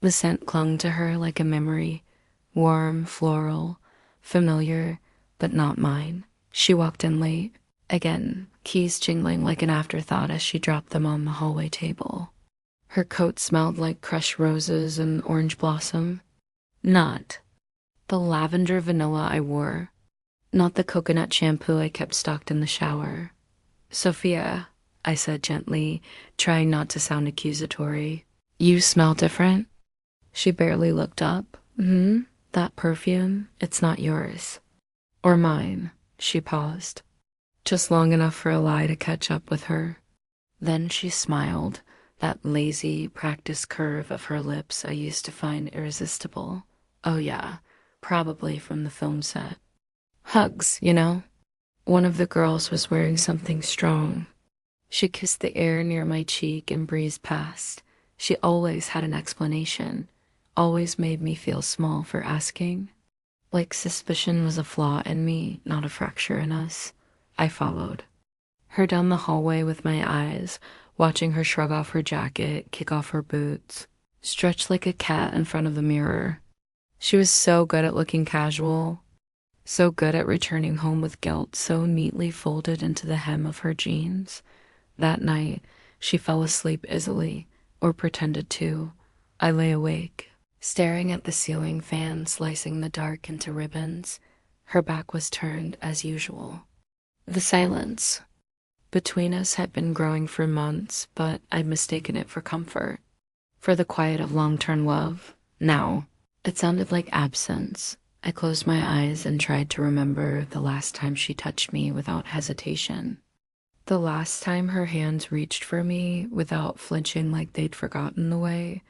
The scent clung to her like a memory, warm, floral, familiar, but not mine. She walked in late, again, keys jingling like an afterthought as she dropped them on the hallway table. Her coat smelled like crushed roses and orange blossom. Not the lavender vanilla I wore, not the coconut shampoo I kept stocked in the shower. "Sophia," I said gently, trying not to sound accusatory. "You smell different." She barely looked up. That perfume, it's not yours. Or mine." She paused, just long enough for a lie to catch up with her. Then she smiled, that lazy, practiced curve of her lips I used to find irresistible. "Oh yeah, probably from the film set. Hugs, you know?" One of the girls was wearing something strong. She kissed the air near my cheek and breezed past. She always had an explanation, always made me feel small for asking. Like suspicion was a flaw in me, not a fracture in us. I followed her down the hallway with my eyes, watching her shrug off her jacket, kick off her boots, stretch like a cat in front of the mirror. She was so good at looking casual, so good at returning home with guilt so neatly folded into the hem of her jeans. That night, she fell asleep easily, or pretended to. I lay awake, staring at the ceiling fan slicing the dark into ribbons. Her back was turned as usual. The silence between us had been growing for months, but I'd mistaken it for comfort, for the quiet of long-term love. Now, it sounded like absence. I closed my eyes and tried to remember the last time she touched me without hesitation. The last time her hands reached for me without flinching like they'd forgotten the way.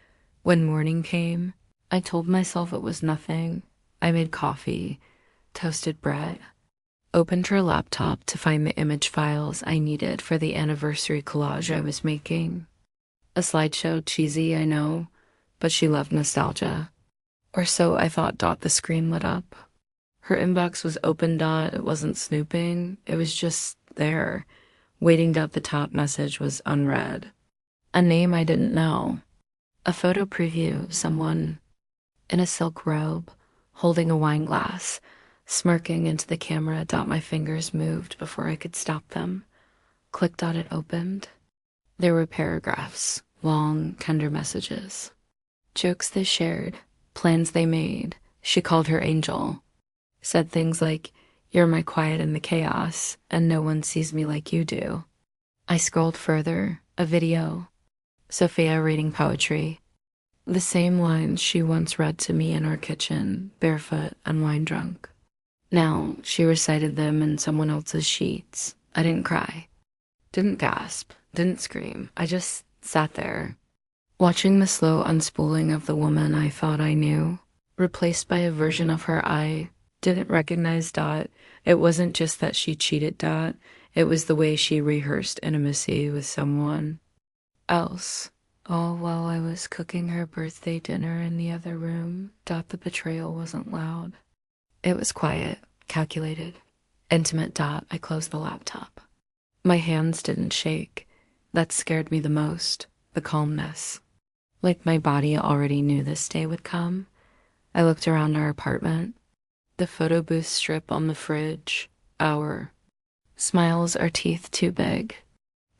When morning came, I told myself it was nothing. I made coffee, toasted bread, opened her laptop to find the image files I needed for the anniversary collage I was making. A slideshow cheesy, I know, but she loved nostalgia. Or so I thought. The screen lit up. Her inbox was open. It wasn't snooping. It was just there. Waiting. The top message was unread. A name I didn't know. A photo preview of someone in a silk robe, holding a wine glass, smirking into the camera. My fingers moved before I could stop them. Click. It opened. There were paragraphs, long, tender messages. Jokes they shared, plans they made. She called her angel. Said things like, "You're my quiet in the chaos, and no one sees me like you do." I scrolled further. A video. Sophia reading poetry. The same lines she once read to me in our kitchen, barefoot and wine drunk. Now she recited them in someone else's sheets. I didn't cry. Didn't gasp. Didn't scream. I just sat there, watching the slow unspooling of the woman I thought I knew, replaced by a version of her I didn't recognize. It wasn't just that she cheated. It was the way she rehearsed intimacy with someone else. All while I was cooking her birthday dinner in the other room. The betrayal wasn't loud. It was quiet, calculated, intimate. I closed the laptop. My hands didn't shake. That scared me the most, the calmness. Like my body already knew this day would come. I looked around our apartment. The photo booth strip on the fridge. Our smiles, our teeth too big.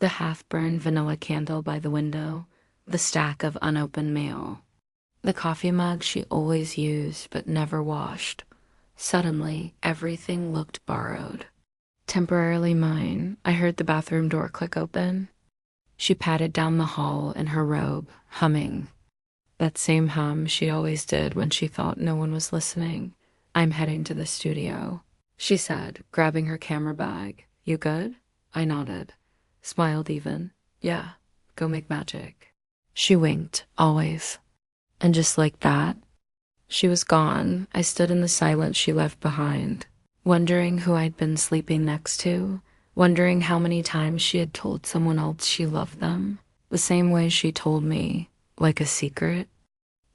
The half-burned vanilla candle by the window. The stack of unopened mail. The coffee mug she always used but never washed. Suddenly, everything looked borrowed. Temporarily mine. I heard the bathroom door click open. She padded down the hall in her robe, humming. That same hum she always did when she thought no one was listening. "I'm heading to the studio," she said, grabbing her camera bag. "You good?" I nodded, smiled even. "Yeah, go make magic." She winked, always. And just like that, she was gone. I stood in the silence she left behind, wondering who I'd been sleeping next to, wondering how many times she had told someone else she loved them, the same way she told me, like a secret.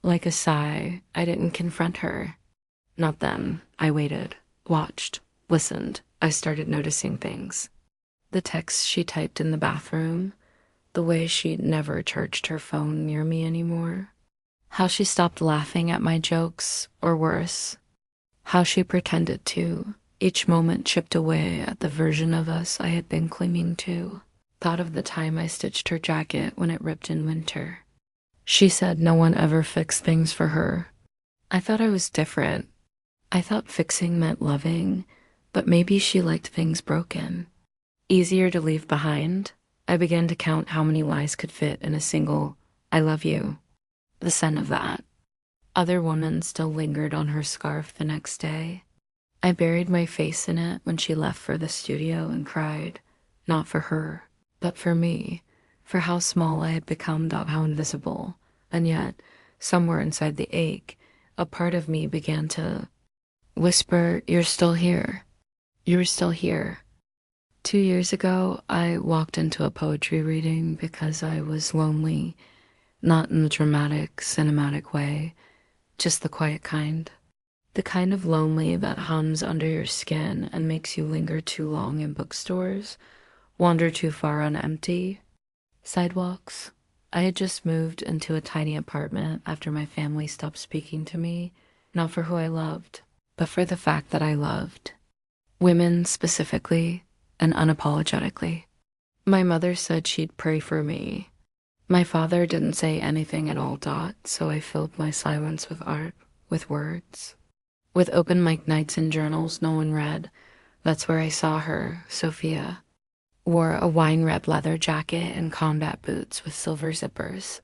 Like a sigh, I didn't confront her. Not then. I waited, watched, listened. I started noticing things. The texts she typed in the bathroom, the way she'd never charged her phone near me anymore. How she stopped laughing at my jokes, or worse, how she pretended to. Each moment chipped away at the version of us I had been clinging to. Thought of the time I stitched her jacket when it ripped in winter. She said no one ever fixed things for her. I thought I was different. I thought fixing meant loving, but maybe she liked things broken. Easier to leave behind. I began to count how many lies could fit in a single "I love you." The scent of that. Other women still lingered on her scarf the next day. I buried my face in it when she left for the studio and cried, not for her, but for me, for how small I had become, how invisible. And yet, somewhere inside the ache, a part of me began to whisper, "You're still here. You're still here." 2 years ago, I walked into a poetry reading because I was lonely, not in the dramatic, cinematic way, just the quiet kind. The kind of lonely that hums under your skin and makes you linger too long in bookstores, wander too far on empty sidewalks. I had just moved into a tiny apartment after my family stopped speaking to me, not for who I loved, but for the fact that I loved. Women specifically and unapologetically. My mother said she'd pray for me. My father didn't say anything at all, so I filled my silence with art, with words. With open mic nights and journals no one read, that's where I saw her, Sophia. Wore a wine-red leather jacket and combat boots with silver zippers.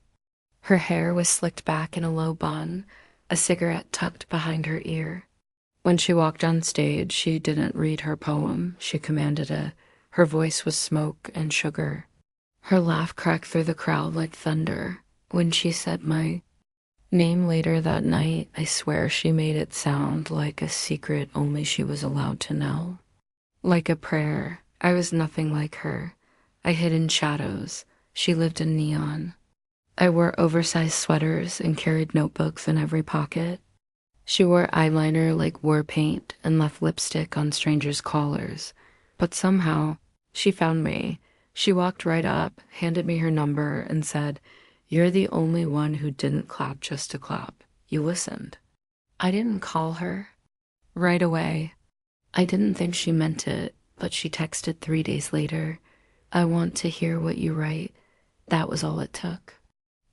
Her hair was slicked back in a low bun, a cigarette tucked behind her ear. When she walked on stage, she didn't read her poem, she commanded it. Her voice was smoke and sugar. Her laugh cracked through the crowd like thunder. When she said my name later that night, I swear she made it sound like a secret only she was allowed to know. Like a prayer. I was nothing like her. I hid in shadows. She lived in neon. I wore oversized sweaters and carried notebooks in every pocket. She wore eyeliner like war paint and left lipstick on strangers' collars. But somehow, she found me. She walked right up, handed me her number, and said, "You're the only one who didn't clap just to clap. You listened." I didn't call her. Right away. I didn't think she meant it, but she texted 3 days later, "I want to hear what you write." That was all it took.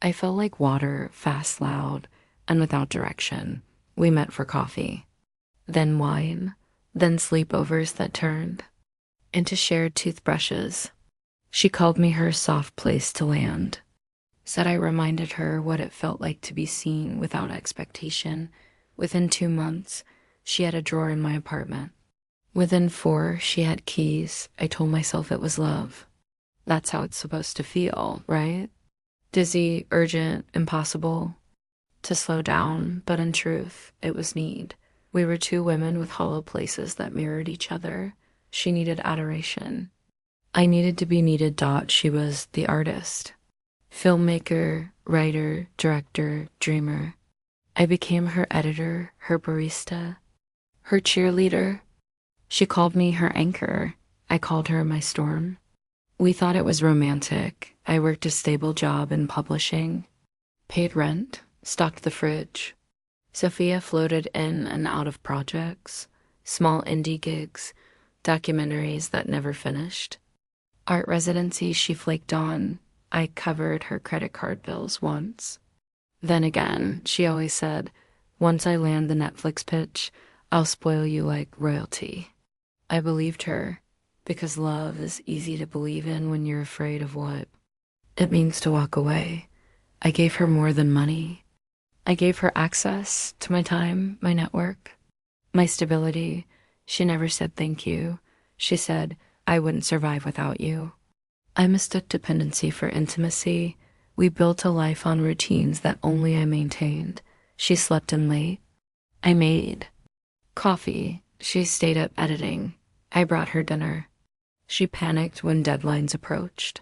I felt like water, fast, loud, and without direction. We met for coffee. Then wine. Then sleepovers that turned into shared toothbrushes. She called me her soft place to land. Said I reminded her what it felt like to be seen without expectation. Within 2 months, she had a drawer in my apartment. Within 4, she had keys. I told myself it was love. That's how it's supposed to feel, right? Dizzy, urgent, impossible to slow down, but in truth, it was need. We were 2 women with hollow places that mirrored each other. She needed adoration. I needed to be needed. She was the artist. Filmmaker, writer, director, dreamer. I became her editor, her barista, her cheerleader. She called me her anchor. I called her my storm. We thought it was romantic. I worked a stable job in publishing, paid rent, stocked the fridge. Sophia floated in and out of projects, small indie gigs, documentaries that never finished. Art residencies she flaked on. I covered her credit card bills once. Then again, she always said, "Once I land the Netflix pitch, I'll spoil you like royalty." I believed her, because love is easy to believe in when you're afraid of what it means to walk away. I gave her more than money. I gave her access to my time, my network, my stability. She never said thank you. She said, "I wouldn't survive without you." I mistook dependency for intimacy. We built a life on routines that only I maintained. She slept in late. I made coffee. She stayed up editing. I brought her dinner. She panicked when deadlines approached.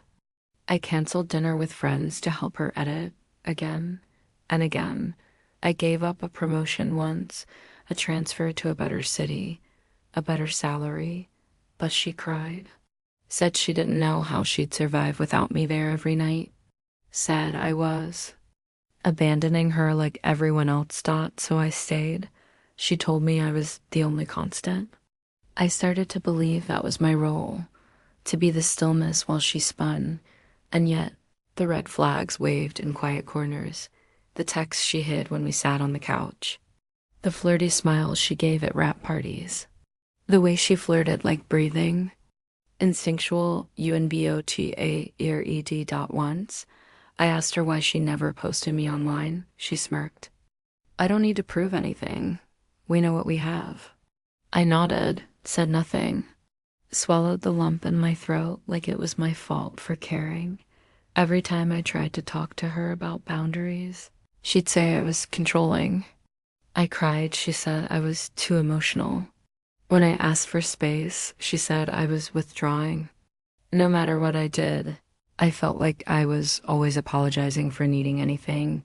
I canceled dinner with friends to help her edit again and again. I gave up a promotion once, a transfer to a better city, a better salary, but she cried. Said she didn't know how she'd survive without me there every night. Sad I was. abandoning her like everyone else thought, so I stayed. She told me I was the only constant. I started to believe that was my role, to be the stillness while she spun, and yet the red flags waved in quiet corners, the texts she hid when we sat on the couch, the flirty smiles she gave at rap parties, the way she flirted like breathing, instinctual UNBOTAERED dot once. I asked her why she never posted me online. She smirked. I don't need to prove anything. We know what we have. I nodded, said nothing, swallowed the lump in my throat like it was my fault for caring. Every time I tried to talk to her about boundaries, she'd say I was controlling. I cried, she said I was too emotional. When I asked for space, she said I was withdrawing. No matter what I did, I felt like I was always apologizing for needing anything,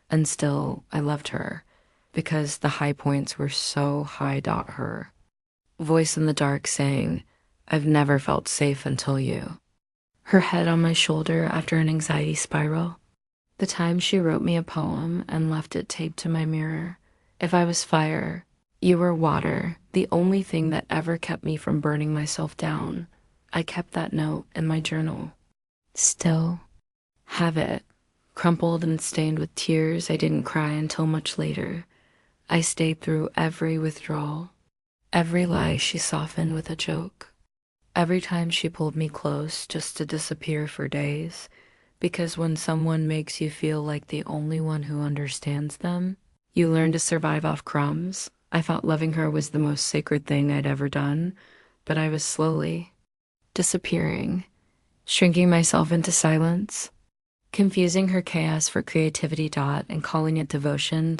and still I loved her because the high points were so high. Her voice in the dark saying, I've never felt safe until you. Her head on my shoulder after an anxiety spiral. The time she wrote me a poem and left it taped to my mirror. If I was fire, you were water, the only thing that ever kept me from burning myself down. I kept that note in my journal. Still have it, crumpled and stained with tears. I didn't cry until much later. I stayed through every withdrawal, every lie she softened with a joke, every time she pulled me close just to disappear for days, because when someone makes you feel like the only one who understands them, you learn to survive off crumbs. I thought loving her was the most sacred thing I'd ever done, but I was slowly disappearing, shrinking myself into silence, confusing her chaos for creativity and calling it devotion.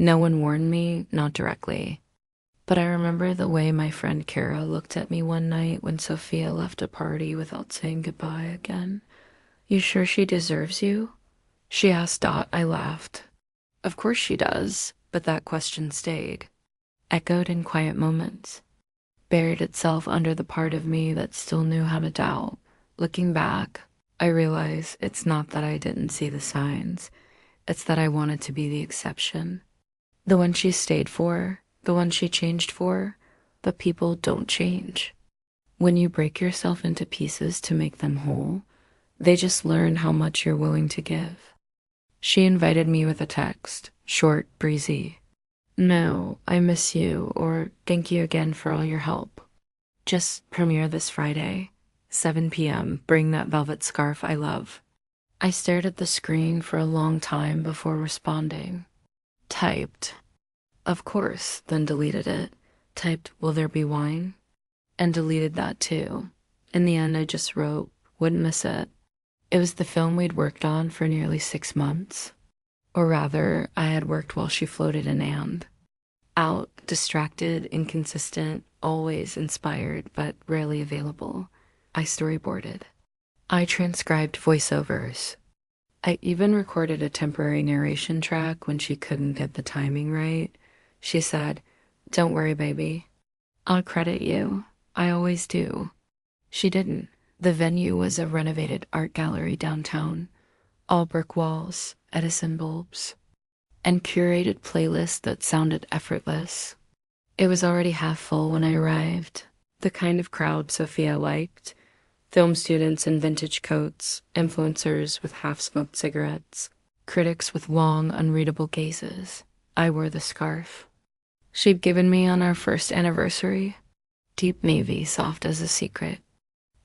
No one warned me, not directly. But I remember the way my friend Kara looked at me one night when Sophia left a party without saying goodbye again. You sure she deserves you? She asked. I laughed. Of course she does, but that question stayed, echoed in quiet moments, buried itself under the part of me that still knew how to doubt. Looking back, I realize it's not that I didn't see the signs, it's that I wanted to be the exception. The one she stayed for, the one she changed for, but people don't change. When you break yourself into pieces to make them whole, they just learn how much you're willing to give. She invited me with a text, short, breezy. No, I miss you, or thank you again for all your help. Just premiere this Friday, 7 p.m. Bring that velvet scarf I love. I stared at the screen for a long time before responding. Typed, of course, then deleted it. Typed, will there be wine? And deleted that too. In the end, I just wrote, wouldn't miss it. It was the film we'd worked on for nearly 6 months. Or rather, I had worked while she floated in and. Out, distracted, inconsistent, always inspired, but rarely available. I storyboarded. I transcribed voiceovers. I even recorded a temporary narration track when she couldn't get the timing right. She said, don't worry, baby. I'll credit you. I always do. She didn't. The venue was a renovated art gallery downtown. All brick walls, Edison bulbs, and curated playlists that sounded effortless. It was already half full when I arrived. The kind of crowd Sophia liked. Film students in vintage coats, influencers with half-smoked cigarettes, critics with long, unreadable gazes. I wore the scarf she'd given me on our first anniversary. Deep navy, soft as a secret.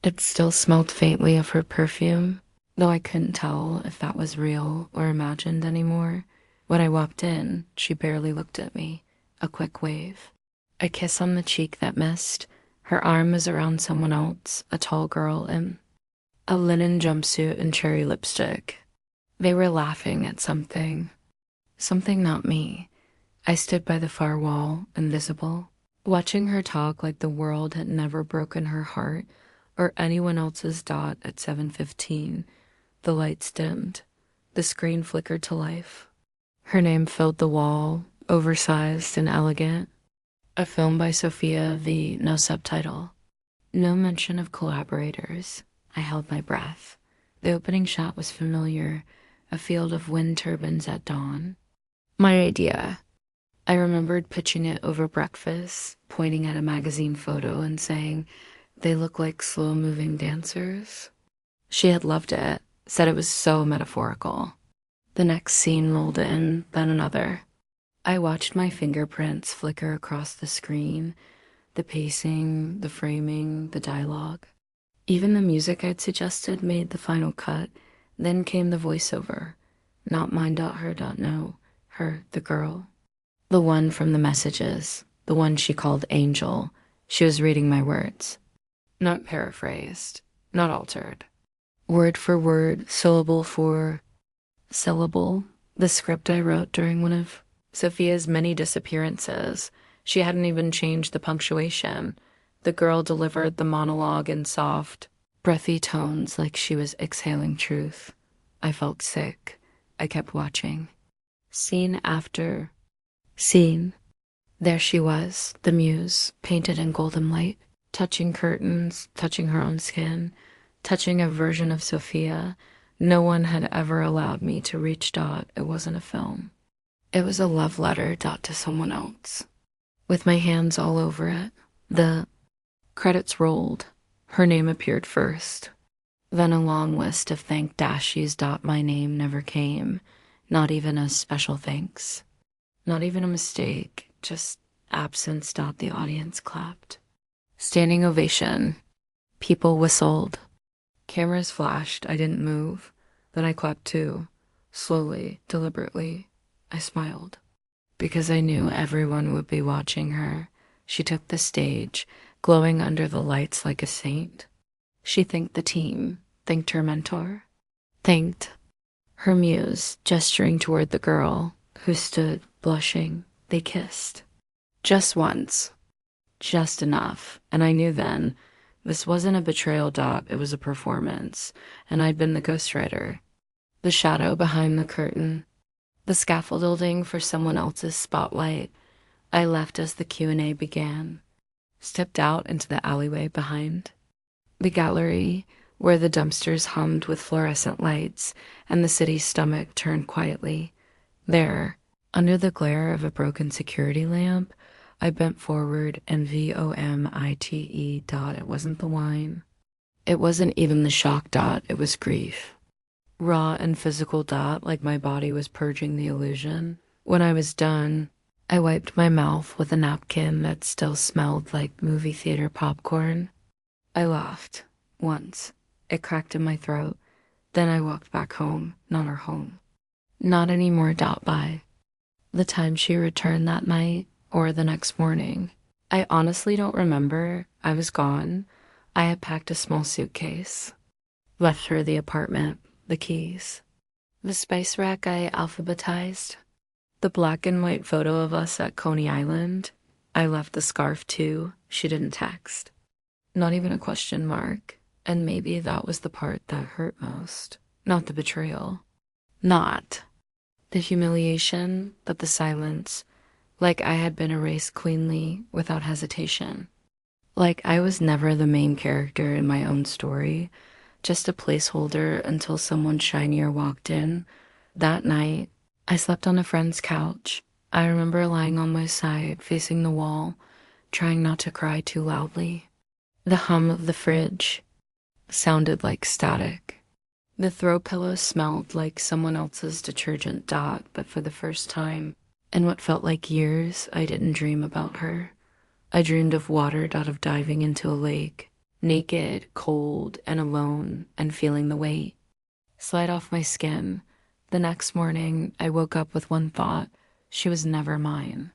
It still smelled faintly of her perfume, though I couldn't tell if that was real or imagined anymore. When I walked in, she barely looked at me. A quick wave. A kiss on the cheek that missed. Her arm was around someone else, a tall girl in a linen jumpsuit and cherry lipstick. They were laughing at something. Something not me. I stood by the far wall, invisible, watching her talk like the world had never broken her heart or anyone else's. At 7:15, the lights dimmed. The screen flickered to life. Her name filled the wall, oversized and elegant. A film by Sophia V. No subtitle. No mention of collaborators. I held my breath. The opening shot was familiar, a field of wind turbines at dawn. My idea. I remembered pitching it over breakfast, pointing at a magazine photo and saying, "They look like slow-moving dancers." She had loved it, said it was so metaphorical. The next scene rolled in, then another. I watched my fingerprints flicker across the screen, the pacing, the framing, the dialogue. Even the music I'd suggested made the final cut. Then came the voiceover. Not mine.her.no. Her, the girl. The one from the messages. The one she called Angel. She was reading my words. Not paraphrased. Not altered. Word for word, syllable for syllable. The script I wrote during one of Sophia's many disappearances. She hadn't even changed the punctuation. The girl delivered the monologue in soft, breathy tones like she was exhaling truth. I felt sick. I kept watching. Scene after scene. There she was, the muse, painted in golden light, touching curtains, touching her own skin, touching a version of Sophia. No one had ever allowed me to reach Dot. It wasn't a film. It was a love letter Dot to someone else. With my hands all over it, the credits rolled. Her name appeared first. Then a long list of thank dashies. My name never came. Not even a special thanks. Not even a mistake. Just absence. The audience clapped. Standing ovation. People whistled. Cameras flashed. I didn't move. Then I clapped too. Slowly, deliberately. I smiled. Because I knew everyone would be watching her. She took the stage, glowing under the lights like a saint. She thanked the team, thanked her mentor, thanked her muse, gesturing toward the girl, who stood, blushing. They kissed. Just once. Just enough. And I knew then, this wasn't a betrayal. It was a performance. And I'd been the ghostwriter. The shadow behind the curtain. The scaffolding for someone else's spotlight. I left as the Q&A began. Stepped out into the alleyway behind. The gallery, where the dumpsters hummed with fluorescent lights and the city's stomach turned quietly. There, under the glare of a broken security lamp, I bent forward and vomite. It wasn't the wine. It wasn't even the shock. It was grief. Raw and physical. Like my body was purging the illusion. When I was done, I wiped my mouth with a napkin that still smelled like movie theater popcorn. I laughed. Once. It cracked in my throat. Then I walked back home. Not our home. Not anymore. By the time she returned that night, or the next morning, I honestly don't remember. I was gone. I had packed a small suitcase. Left her the apartment, the keys. The spice rack I alphabetized. The black and white photo of us at Coney Island. I left the scarf too. She didn't text. Not even a question mark. And maybe that was the part that hurt most. Not the betrayal. Not the humiliation, but the silence. Like I had been erased cleanly, without hesitation. Like I was never the main character in my own story, just a placeholder until someone shinier walked in. That night, I slept on a friend's couch. I remember lying on my side, facing the wall, trying not to cry too loudly. The hum of the fridge sounded like static. The throw pillow smelled like someone else's detergent. But for the first time, in what felt like years, I didn't dream about her. I dreamed of water. Of diving into a lake, naked, cold, and alone, and feeling the weight slide off my skin. The next morning, I woke up with one thought. She was never mine.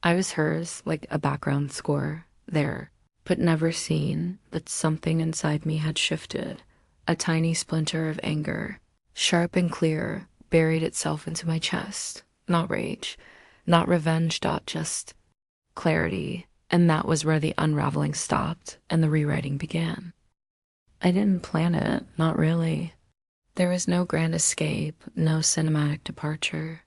I was hers, like a background score, there, but never seen. That something inside me had shifted. A tiny splinter of anger, sharp and clear, buried itself into my chest. Not rage, not revenge. Just clarity. And that was where the unraveling stopped and the rewriting began. I didn't plan it, not really. There was no grand escape, no cinematic departure.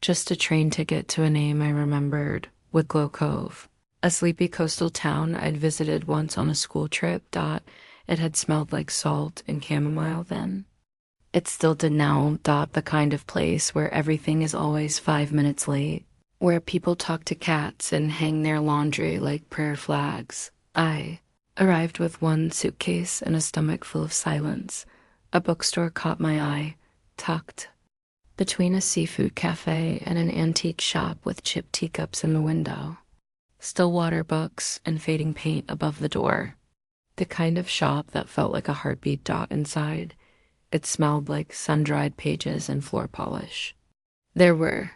Just a train ticket to a name I remembered, Wicklow Cove, a sleepy coastal town I'd visited once on a school trip. It had smelled like salt and chamomile then. It still did now, the kind of place where everything is always 5 minutes late, where people talk to cats and hang their laundry like prayer flags. I arrived with one suitcase and a stomach full of silence. A bookstore caught my eye, tucked between a seafood cafe and an antique shop with chipped teacups in the window. Still water books and fading paint above the door. The kind of shop that felt like a heartbeat inside. It smelled like sun-dried pages and floor polish. There were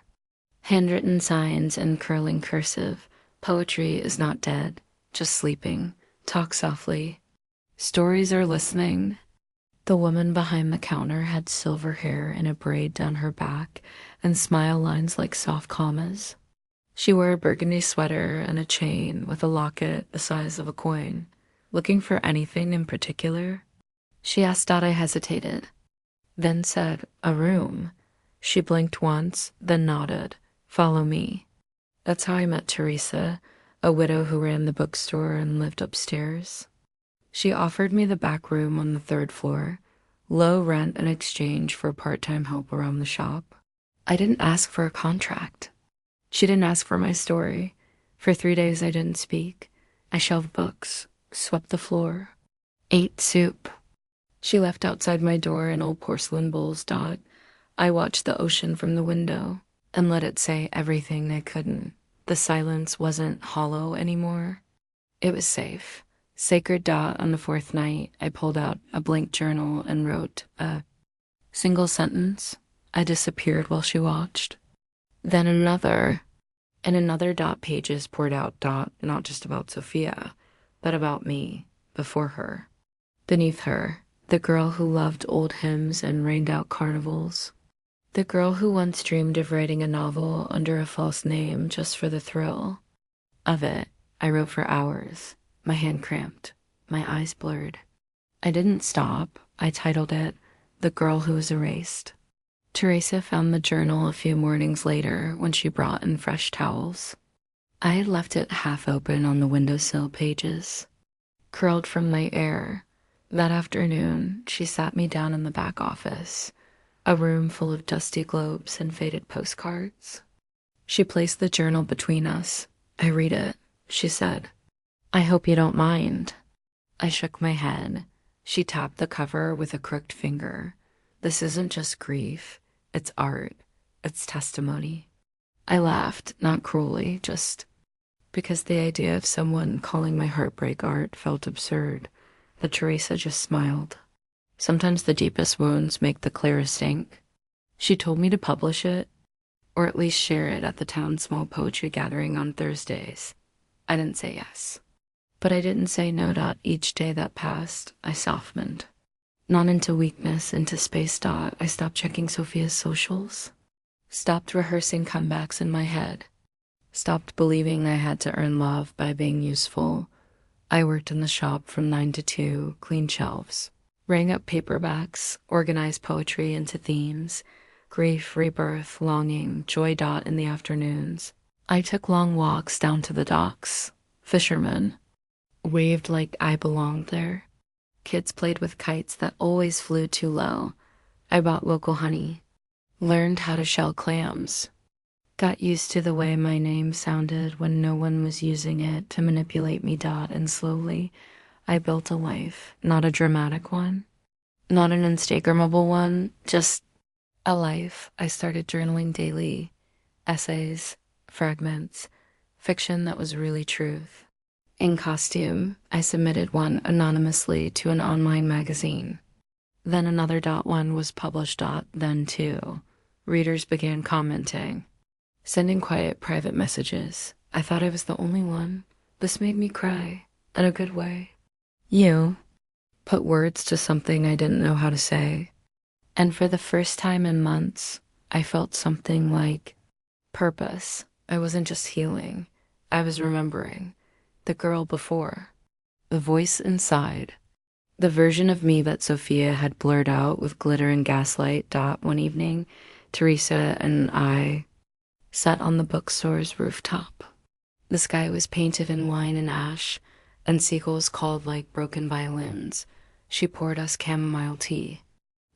handwritten signs in curling cursive. Poetry is not dead, just sleeping. Talk softly. Stories are listening. The woman behind the counter had silver hair in a braid down her back and smile lines like soft commas. She wore a burgundy sweater and a chain with a locket the size of a coin. Looking for anything in particular? She asked. I hesitated, then said, "A room." She blinked once, then nodded. "Follow me." That's how I met Teresa, a widow who ran the bookstore and lived upstairs. She offered me the back room on the third floor, low rent in exchange for part-time help around the shop. I didn't ask for a contract. She didn't ask for my story. For 3 days I didn't speak. I shelved books, swept the floor, ate soup. She left outside my door in old porcelain bowls. I watched the ocean from the window and let it say everything they couldn't. The silence wasn't hollow anymore. It was safe. Sacred. On the fourth night, I pulled out a blank journal and wrote a single sentence. I disappeared while she watched. Then another, and another. Pages poured out. Not just about Sophia, but about me, before her, beneath her. The girl who loved old hymns and rained out carnivals. The girl who once dreamed of writing a novel under a false name just for the thrill of it. I wrote for hours, my hand cramped, my eyes blurred. I didn't stop. I titled it, "The Girl Who Was Erased." Teresa found the journal a few mornings later when she brought in fresh towels. I had left it half open on the windowsill pages, curled from night air. That afternoon, she sat me down in the back office, a room full of dusty globes and faded postcards. She placed the journal between us. "I read it," she said. "I hope you don't mind." I shook my head. She tapped the cover with a crooked finger. "This isn't just grief. It's art. It's testimony." I laughed, not cruelly, just because the idea of someone calling my heartbreak art felt absurd. But Teresa just smiled. Sometimes the deepest wounds make the clearest ink. She told me to publish it, or at least share it at the town's small poetry gathering on Thursdays. I didn't say yes. But I didn't say no. Each day that passed, I softened. Not into weakness, into space. I stopped checking Sophia's socials. Stopped rehearsing comebacks in my head. Stopped believing I had to earn love by being useful. I worked in the shop from 9 to 2, cleaned shelves, rang up paperbacks, organized poetry into themes, grief, rebirth, longing, joy. In the afternoons, I took long walks down to the docks. Fishermen waved like I belonged there. Kids played with kites that always flew too low. I bought local honey, learned how to shell clams, got used to the way my name sounded when no one was using it to manipulate me. And slowly, I built a life, not a dramatic one, not an Instagrammable one, just a life. I started journaling daily, essays, fragments, fiction that was really truth. In costume, I submitted one anonymously to an online magazine. Then another. One was published. Then two. Readers began commenting, sending quiet private messages. I thought I was the only one. This made me cry, in a good way. You put words to something I didn't know how to say. And for the first time in months, I felt something like purpose. I wasn't just healing. I was remembering. The girl before. The voice inside. The version of me that Sophia had blurred out with glitter and gaslight. One evening, Teresa and I sat on the bookstore's rooftop. The sky was painted in wine and ash, and seagulls called like broken violins. She poured us chamomile tea.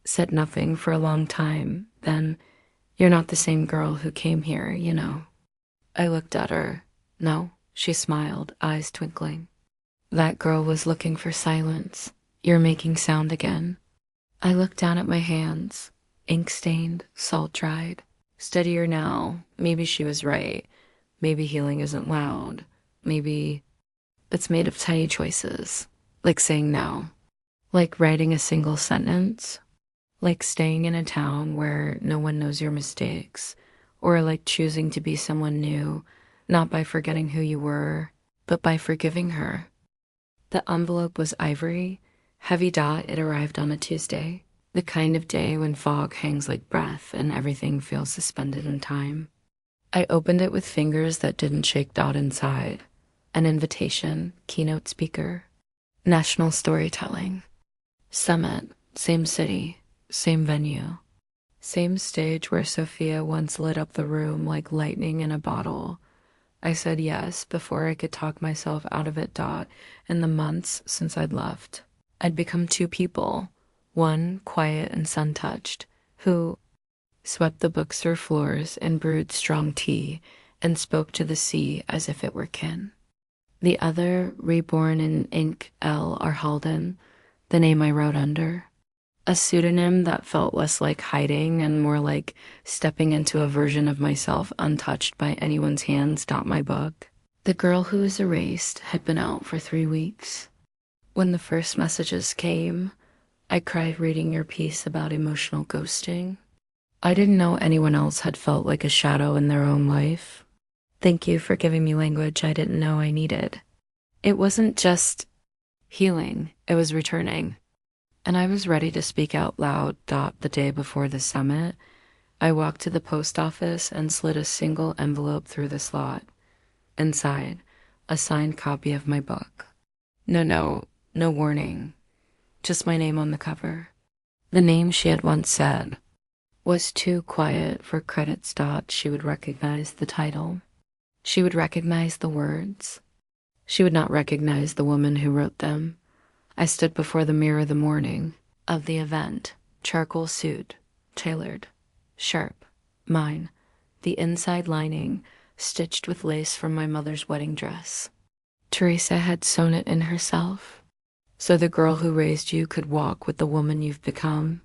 Said nothing for a long time. Then, "You're not the same girl who came here, you know." I looked at her. "No," she smiled, eyes twinkling. "That girl was looking for silence. You're making sound again." I looked down at my hands, ink-stained, salt-dried. Steadier now. Maybe she was right. Maybe healing isn't loud. Maybe it's made of tiny choices. Like saying no. Like writing a single sentence. Like staying in a town where no one knows your mistakes. Or like choosing to be someone new, not by forgetting who you were, but by forgiving her. The envelope was ivory. Heavy dot, it arrived on a Tuesday. The kind of day when fog hangs like breath and everything feels suspended in time. I opened it with fingers that didn't shake Dot inside. An invitation, keynote speaker, national storytelling. Summit, same city, same venue. Same stage where Sophia once lit up the room like lightning in a bottle. I said yes before I could talk myself out of it, Dot, in the months since I'd left. I'd become two people. One, quiet and sun-touched, who swept the bookstore floors and brewed strong tea and spoke to the sea as if it were kin. The other, reborn in ink L. R. Halden, the name I wrote under. A pseudonym that felt less like hiding and more like stepping into a version of myself untouched by anyone's hands. My book. The Girl Who Was Erased had been out for 3 weeks. When the first messages came, I cried reading your piece about emotional ghosting. I didn't know anyone else had felt like a shadow in their own life. Thank you for giving me language I didn't know I needed. It wasn't just healing, it was returning. And I was ready to speak out loud. The day before the summit, I walked to the post office and slid a single envelope through the slot. Inside, a signed copy of my book. No warning. Just my name on the cover. The name she had once said was too quiet for credits. She would recognize the title. She would recognize the words. She would not recognize the woman who wrote them. I stood before the mirror the morning of the event, charcoal suit, tailored, sharp, mine, the inside lining stitched with lace from my mother's wedding dress. Teresa had sewn it in herself, so the girl who raised you could walk with the woman you've become.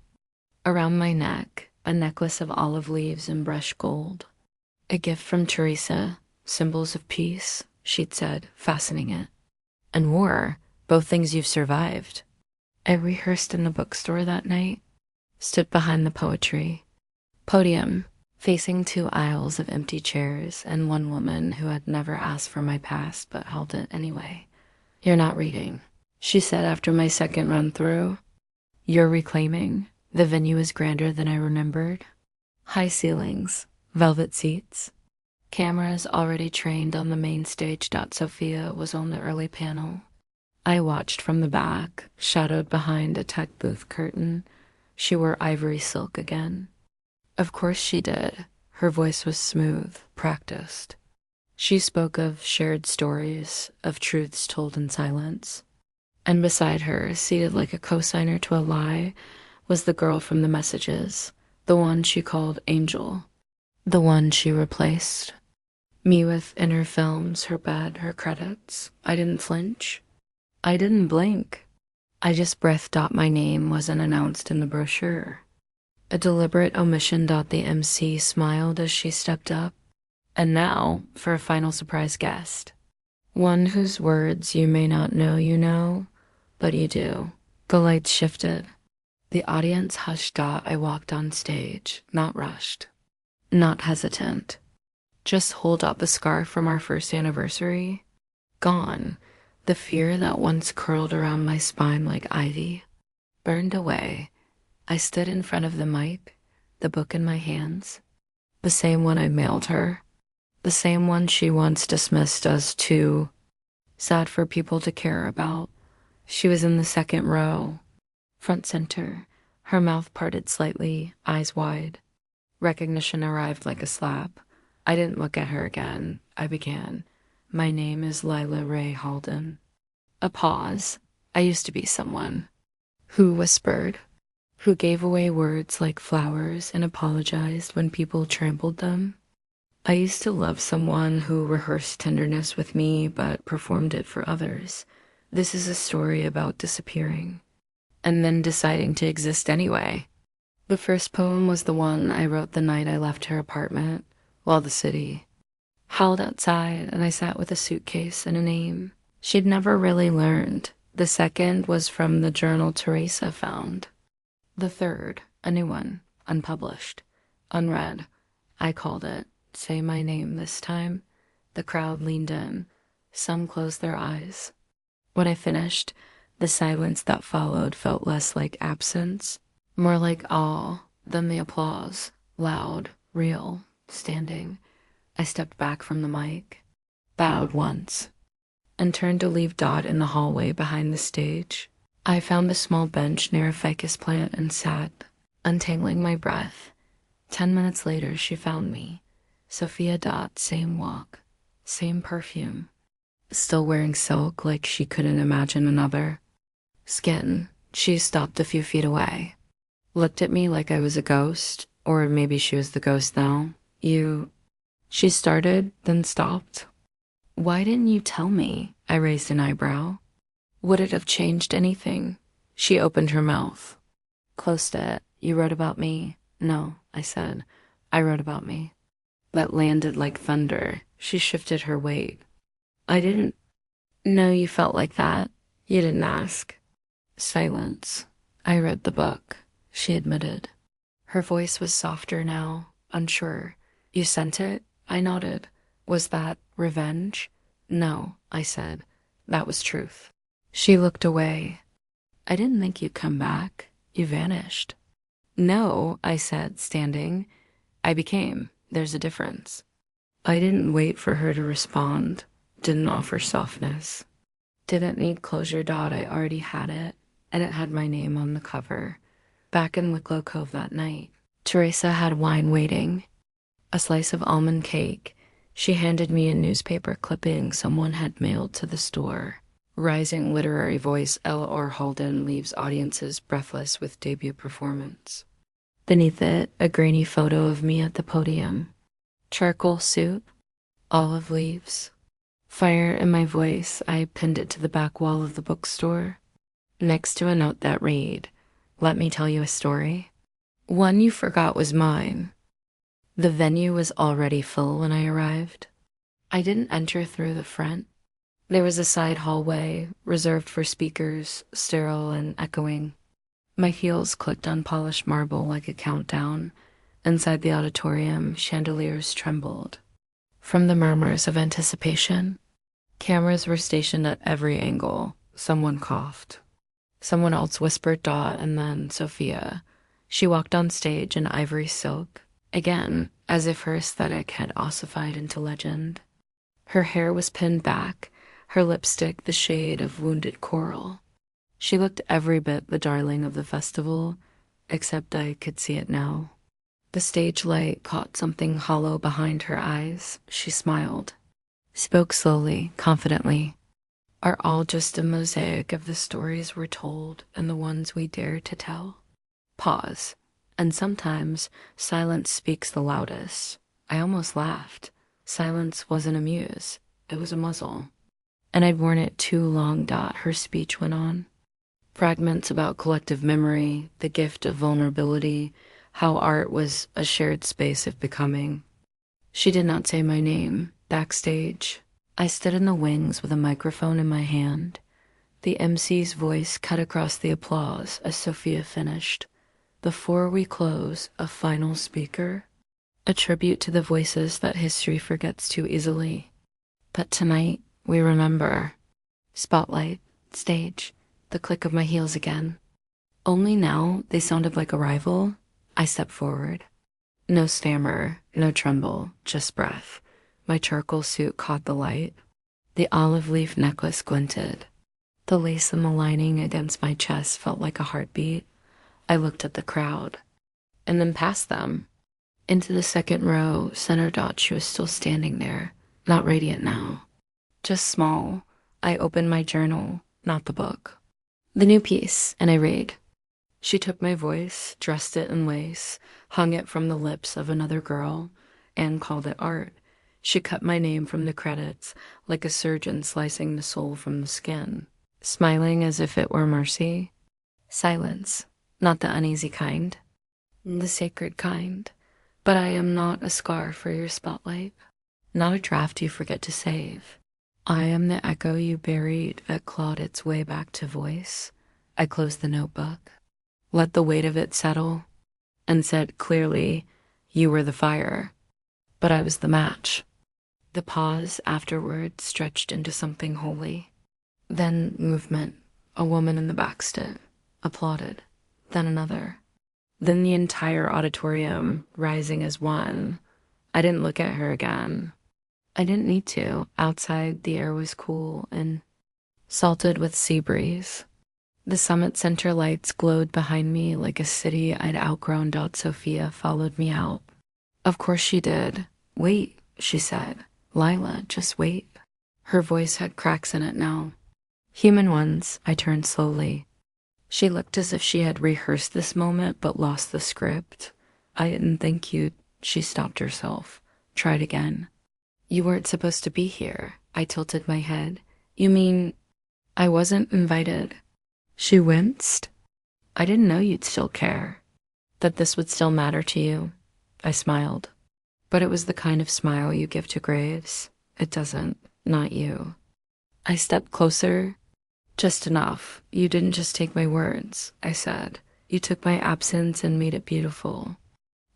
Around my neck, a necklace of olive leaves and brushed gold. A gift from Teresa, symbols of peace, she'd said, fastening it. And war. Both things you've survived. I rehearsed in the bookstore that night, stood behind the poetry podium, facing 2 aisles of empty chairs and one woman who had never asked for my past but held it anyway. "You're not reading," she said after my second run through. "You're reclaiming. The venue is grander than I remembered. High ceilings, velvet seats, cameras already trained on the main stage. Sophia was on the early panel. I watched from the back, shadowed behind a tech booth curtain. She wore ivory silk again. Of course she did. Her voice was smooth, practiced. She spoke of shared stories, of truths told in silence. And beside her, seated like a cosigner to a lie, was the girl from the messages, the one she called Angel, the one she replaced. Me with inner films, her bed, her credits. I didn't flinch. I didn't blink. I just breathed. My name wasn't announced in the brochure. A deliberate omission. The MC smiled as she stepped up. And now, for a final surprise guest. One whose words you may not know you know, but you do. The lights shifted. The audience hushed. I walked on stage, not rushed, not hesitant. Just hold up a scarf from our first anniversary. Gone. The fear that once curled around my spine like ivy burned away. I stood in front of the mic, the book in my hands. The same one I mailed her. The same one she once dismissed as too sad for people to care about. She was in the second row, front center, her mouth parted slightly, eyes wide. Recognition arrived like a slap. I didn't look at her again. I began. "My name is Lila Ray Halden." A pause. I used to be someone. Who whispered? who gave away words like flowers and apologized when people trampled them. I used to love someone who rehearsed tenderness with me but performed it for others. This is a story about disappearing and then deciding to exist anyway. The first poem was the one I wrote the night I left her apartment, while the city howled outside and I sat with a suitcase and a name she'd never really learned. The second was from the journal Teresa found. The third, a new one, unpublished, unread. I called it Say My Name this time. The crowd leaned in. Some closed their eyes. When I finished, the silence that followed felt less like absence, more like awe than the applause, loud, real, standing. I stepped back from the mic, bowed once, and turned to leave Dot in the hallway behind the stage. I found the small bench near a ficus plant and sat, untangling my breath. 10 minutes later, she found me. Sophia Dot, same walk, same perfume. Still wearing silk like she couldn't imagine another. Skin. She stopped a few feet away. Looked at me like I was a ghost, or maybe she was the ghost now. She started, then stopped. Why didn't you tell me? I raised an eyebrow. Would it have changed anything? She opened her mouth. Closed it. You wrote about me? No, I said. I wrote about me. That landed like thunder. She shifted her weight. I didn't know you felt like that. You didn't ask. Silence. I read the book, she admitted. Her voice was softer now, unsure. You sent it? I nodded. Was that revenge? No, I said. That was truth. She looked away. I didn't think you'd come back. You vanished. No, I said, standing. I became. There's a difference. I didn't wait for her to respond. Didn't offer softness. Didn't need closure. Dot. I already had it, and it had my name on the cover. Back in Wicklow Cove that night, Teresa had wine waiting. A slice of almond cake. She handed me a newspaper clipping someone had mailed to the store. Rising literary voice L.R. Holden leaves audiences breathless with debut performance. Beneath it, a grainy photo of me at the podium. Charcoal suit, olive leaves. Fire in my voice, I pinned it to the back wall of the bookstore, next to a note that read, "Let me tell you a story." One you forgot was mine. The venue was already full when I arrived. I didn't enter through the front. There was a side hallway, reserved for speakers, sterile and echoing. My heels clicked on polished marble like a countdown. Inside the auditorium, chandeliers trembled. From the murmurs of anticipation, cameras were stationed at every angle. Someone coughed. Someone else whispered Dot, and then Sophia. She walked on stage in ivory silk, again, as if her aesthetic had ossified into legend. Her hair was pinned back, her lipstick the shade of wounded coral. She looked every bit the darling of the festival, except I could see it now. The stage light caught something hollow behind her eyes. She smiled. Spoke slowly, confidently. Are all just a mosaic of the stories we're told and the ones we dare to tell? Pause. And sometimes silence speaks the loudest. I almost laughed. Silence wasn't a muse. It was a muzzle. And I'd worn it too long. Dot. Her speech went on. Fragments about collective memory, the gift of vulnerability, how art was a shared space of becoming. She did not say my name. Backstage, I stood in the wings with a microphone in my hand. The MC's voice cut across the applause as Sophia finished. Before we close, a final speaker. A tribute to the voices that history forgets too easily. But tonight, we remember. Spotlight, stage, the click of my heels again. Only now they sounded like a rival. I stepped forward. No stammer, no tremble, just breath. My charcoal suit caught the light. The olive leaf necklace glinted. The lace in the lining against my chest felt like a heartbeat. I looked at the crowd, and then past them. Into the second row, center Dot. She was still standing there, not radiant now. Just small. I opened my journal, not the book. The new piece, and I read. She took my voice, dressed it in lace, hung it from the lips of another girl, and called it art. She cut my name from the credits like a surgeon slicing the soul from the skin, smiling as if it were mercy. Silence, not the uneasy kind, the sacred kind. But I am not a scar for your spotlight, not a draft you forget to save. I am the echo you buried that clawed its way back to voice. I closed the notebook, let the weight of it settle, and said clearly, you were the fire, but I was the match. The pause afterward stretched into something holy. Then movement. A woman in the back stood, applauded. Then another. Then the entire auditorium, rising as one. I didn't look at her again. I didn't need to. Outside, the air was cool and salted with sea breeze. The summit center lights glowed behind me like a city I'd outgrown. Sophia followed me out. Of course she did. Wait, she said. Lila, just wait. Her voice had cracks in it now. Human ones. I turned slowly. She looked as if she had rehearsed this moment but lost the script. I didn't think you'd... She stopped herself. Tried again. You weren't supposed to be here. I tilted my head. You mean I wasn't invited? She winced. I didn't know you'd still care. That this would still matter to you. I smiled. But it was the kind of smile you give to graves. It doesn't. Not you. I stepped closer. Just enough. You didn't just take my words, I said. You took my absence and made it beautiful.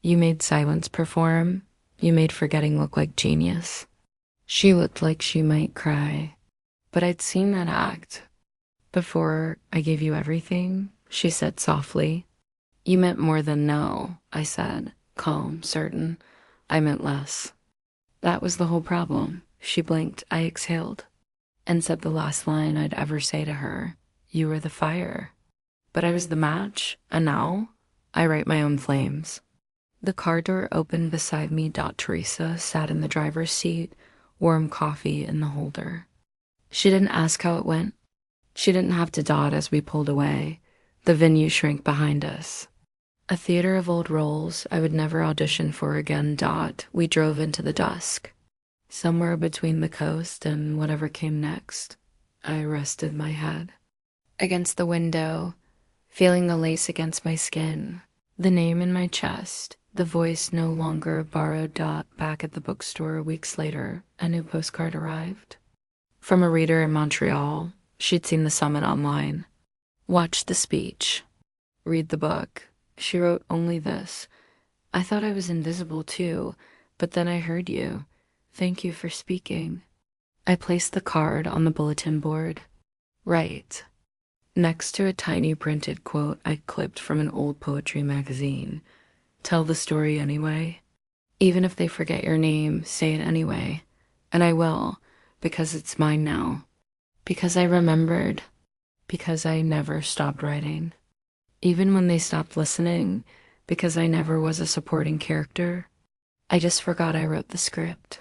You made silence perform. You made forgetting look like genius. She looked like she might cry. But I'd seen that act. Before I gave you everything, she said softly. You meant more than no, I said, calm, certain. I meant less. That was the whole problem. She blinked. I exhaled and said the last line I'd ever say to her. You were the fire. But I was the match, and now I write my own flames. The car door opened beside me. Teresa sat in the driver's seat, warm coffee in the holder. She didn't ask how it went. She didn't have to dot as we pulled away. The venue shrank behind us. A theater of old roles I would never audition for again. We drove into the dusk. Somewhere between the coast and whatever came next, I rested my head against the window, feeling the lace against my skin, the name in my chest, the voice no longer borrowed. Back at the bookstore weeks later, a new postcard arrived. From a reader in Montreal. She'd seen the summit online. Watch the speech. Read the book. She wrote only this. I thought I was invisible too, but then I heard you. Thank you for speaking. I placed the card on the bulletin board. Right. Next to a tiny printed quote I clipped from an old poetry magazine. Tell the story anyway. Even if they forget your name, say it anyway. And I will, because it's mine now. Because I remembered. Because I never stopped writing. Even when they stopped listening. Because I never was a supporting character. I just forgot I wrote the script.